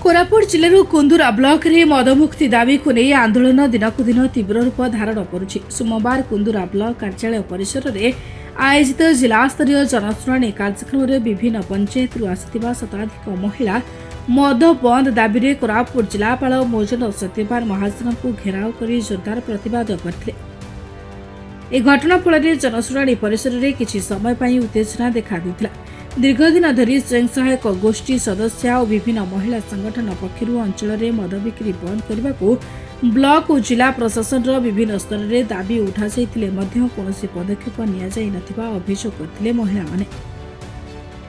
Koraput जिल्लार कुंदुरा block रे मदमुक्ति दाबी को नहीं आंदोलन दिनकु दिन तीव्र रूप धारण करुछि। सोमवार कुंदुरा ब्लॉक कार्यालय परिसर में आयोजित जिला स्तरीय जनशुणाणी कार्यक्रम में विभिन्न पंचायत आसिथिबा शताधिक महिला मद बंद दाबी रे कोरापुट जिलापाल मोजन सत्यपाल महाजन को घेराव कर जोरदार प्रतिवाद करथिले। ए घटना फल जनशुणाणी परिसर में किछि समय पर उत्तेजना देखा देथिला। दीर्घदिन धरी स्वयं सहायक गोष्ठी सदस्य और विभिन्न महिला संगठन पक्षर अंचल में मद बिक्री बंद करने को ब्लॉक और जिला प्रशासन विभिन्न स्तर में दाबी उठा कौन पदक्षेप निया अभियोग करते महिला माने।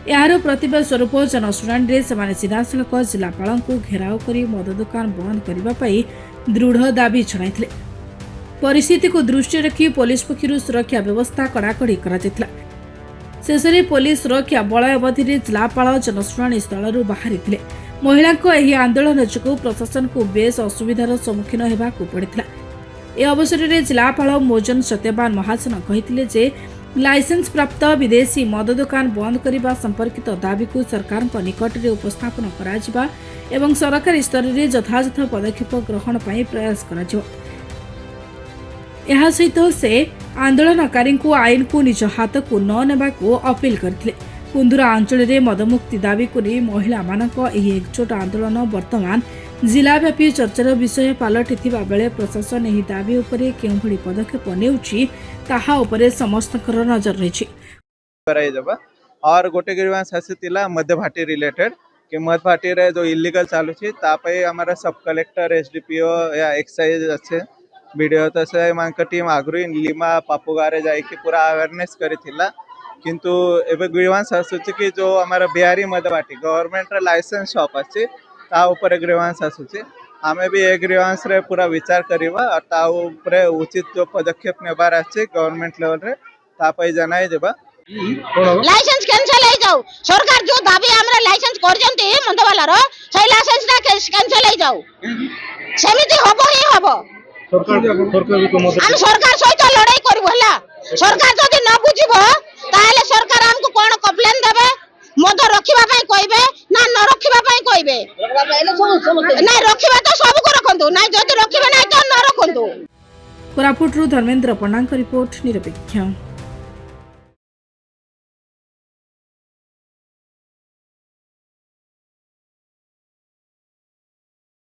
यार प्रतिवाद स्वरूप जनशुणाणी से सीधासलख जिलापाल को घेराव कर मद दुकान बंद करने दृढ़ दाबी जणाइथिले। परिस्थिति को दृष्टि रखी पुलिस पक्षर सुरक्षा व्यवस्था कड़ाकड़ी करा शेष में पुलिस सुरक्षा बल अवधि जिलापाल जनशुणाणी स्थल बाहरी थे। महिला आंदोलन जो प्रशासन को बेस असुविधार सम्मुखीन होगाकू पड़ा। यह अवसर में जिलापाल मोजन सत्यपाल महाजन कहते लाइसेंस प्राप्त विदेशी मद दुकान बंद करने संपर्कित दाबी को सरकार निकट में उपस्थापन करा एवं सरकारी स्तर में यथायथ पदक्षेप ग्रहण पर प्रयास करा। यह सहित से आंदोलनकारी को आईन को निज हाथ को न नेबा को अपील करथिले। कुंदुरा अंचल में मदमुक्ति दाबी को नहीं महिला मानक एकजुट आंदोलन वर्तमान जिलाव्यापी चर्चार विषय पलटिथिबा बेले प्रशासन यह दाबी उपरे केउं भली पदक्षेप नेउछि ताहा उपरे समस्तकर नजर रही। और गोटे ग्रीवांस आसीतिला मध्य भाटी रिलेटेड कि मध्य भाटी रे जो इलीगल चालू छी तापय हमारा सब कलेक्टर एसडीपीओ या एक्साइज अच्छे वीडियो तो से मानक टीम आगु लिमा पापुगारे जाइए पूरा अवेयरनेस करिथिला किंतु एबे ग्रीवांस आसुची कि जो हमारा बिहारी मदबाटी गवर्नमेंट रे लाइसेंस शॉप अछि ता ऊपर ग्रीवांस आसुची। आमे भी ए ग्रीवांस रे पूरा विचार करिवा और ता ऊपर उचित जो पदक्षेप नेबार अछि गवर्नमेंट लेवल रे ता पई जनाई देबा। लाइसेंस कैंसिल हो जाऊ सरकार जो दाबी हमरा लाइसेंस कर जंती मंदवाला रो सही लाइसेंस ना कैंसिल हो जाऊ सेमिति हबो ही हबो। सरकार सहित लड़ाई करू हला सरकार जदि न बुझिबो ताले सरकार हमको कोन कंप्लेन देबे मद रखिबा पई कहबे ना न रखिबा पई कहबे ना रखिबा तो सब को रखंतु ना जदि रखिबे ना तो न रखंतु। कोरापुट रु धर्मेंद्र पन्ना का रिपोर्ट निरपेक्ष।